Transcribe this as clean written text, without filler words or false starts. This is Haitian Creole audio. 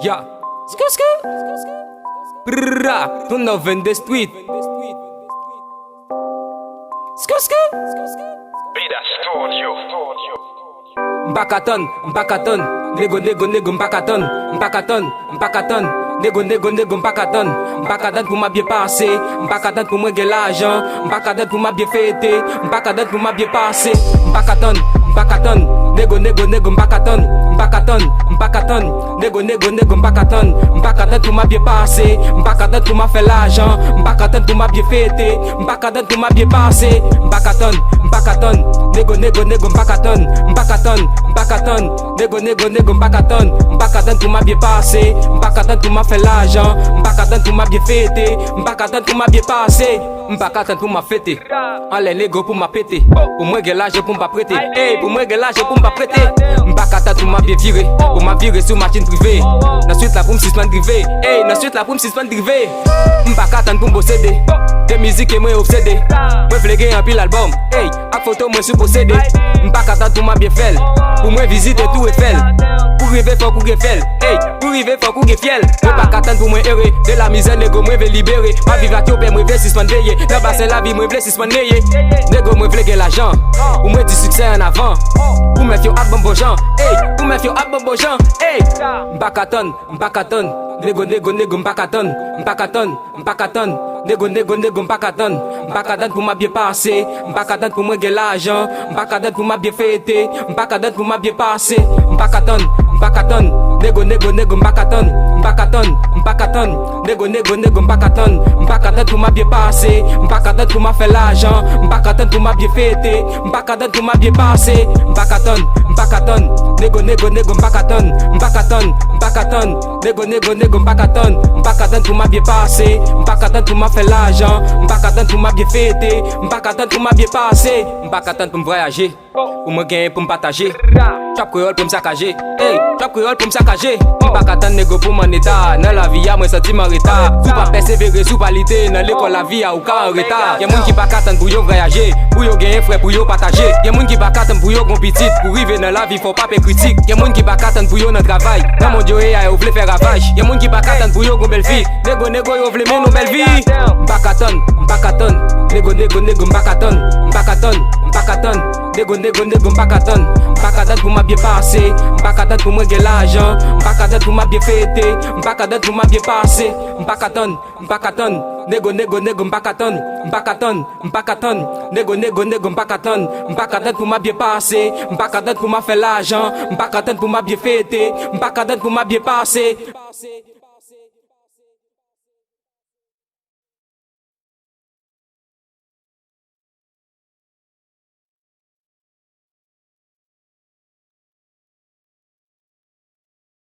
Ya, skr skr. Brrra, ton nou vin de street. Skr skr. Vida Studio. Mbakaton, mbakaton, nego nego nego mbakaton, mbakaton, mbakaton, nego nego nego mbakaton, mbakaton pour m'a bien passé, mbakaton pour moi gagner l'argent, mbakaton pour m'a bien fêter, mbakaton pour m'a bien passé, mbakaton, mbakaton, nego nego nego mbakaton, mbakaton, mbakaton, nego nego nego mbakaton, mbakaton pour m'a bien passé, mbakaton pour m'a faire l'argent, mbakaton pour m'a bien fêter, mbakaton pour m'a bien passé, mbakaton, mbakaton, nego nego nego mbakaton, mbakaton, mbakaton, nego nego nego mbakaton, mbakaton pour m'a bien passé, mbakaton pour m'a faire l'argent, mbakaton pour m'a bien fêter, mbakaton pour m'a bien passé, mbakaton pour m'a fêter, en les nego pour m'a péter, pour moi gagner l'argent pour m'a prêter, hey, pour moi gagner l'argent pour m'a prêter, mbakaton pour m'a bien virer, pour m'a virer sur machine privée, ensuite la pour me suspendre drivé, hey, ensuite la pour me suspendre drivé, mbakaton pour me posséder, des musiques et moi obsédé, moi fléguer un pile album, hey, à photo moi suis possédé, mbakaton pour m'a bien fait, pour moi visiter tout Eiffel, pour rêver faut qu'on fait, hey, pour rêver faut qu'on fiel, moi pas qu'attendre pour moi errer, de la misère nego moi veut libérer, ma vie va tioper moi veut suspendre veiller, dans bassin la vie moi veut suspendre veiller, nego moi fléguer l'argent, pour moi du succès en avant, pour me faire album bon gens, hey, pour me faire album bon gens, hey, mbakaton, mbakaton, nego nego nego mbakaton, mbakaton, mbakaton, nego nego nego mbakaton, mbakaton pour m'a bien passé, mbakaton pour moi gagner l'argent, mbakaton pour m'a bien fêter, mbakaton pour m'a bien passé, mbakaton, mbakaton, nego nego nego mbakaton, mbakaton, mbakaton, nego nego nego mbakaton, mbakaton pour m'a bien passé, mbakaton pour m'a faire l'argent, mbakaton pour m'a bien fêter, mbakaton pour m'a bien passé, mbakaton, mbakaton, nego nego nego mbakaton, mbakaton, mbakaton, nego nego nego mbakaton, mbakaton pour m'a bien passé, mbakaton pour m'a faire l'argent, mbakaton pour m'a bien fêter, mbakaton pour m'a bien passé, mbakaton pour me voyager, pour me gagner, pour me partager, trap créole pour me saccager, hey, trap créole pour me saccager, mbakaton nego pour mon état, dans la vie à moi senti mon retard, sous pas persévérer, sous pas lutter, dans l'école la vie à ou cas en retard, y'a moun qui bakaton pour yo voyager, pour yo gagner frère pour yo partager, y'a moun qui bakaton pour yo gon petit, pour vivre dans la vie faut pas faire critique, y'a moun qui bakaton pour yo dans travail, dans mon dieu ya yo vle faire ravage, y'a moun qui bakaton pour yo gon belle vie, nego nego yo vle men nou belle vie, mbakaton, mbakaton, nego nego nego mbakaton, mbakaton, mbakaton, nego nego nego mbakaton, mbakaton pour m'a bien passé, mbakaton pour moi gagner l'argent, mbakaton pour m'a bien fêter, mbakaton pour m'a bien passé, mbakaton, mbakaton, nego nego nego mbakaton, mbakaton, mbakaton, nego nego nego mbakaton, mbakaton pour m'a bien passé, mbakaton pour m'a faire l'argent, mbakaton pour m'a bien fêter, mbakaton pour m'a bien passé.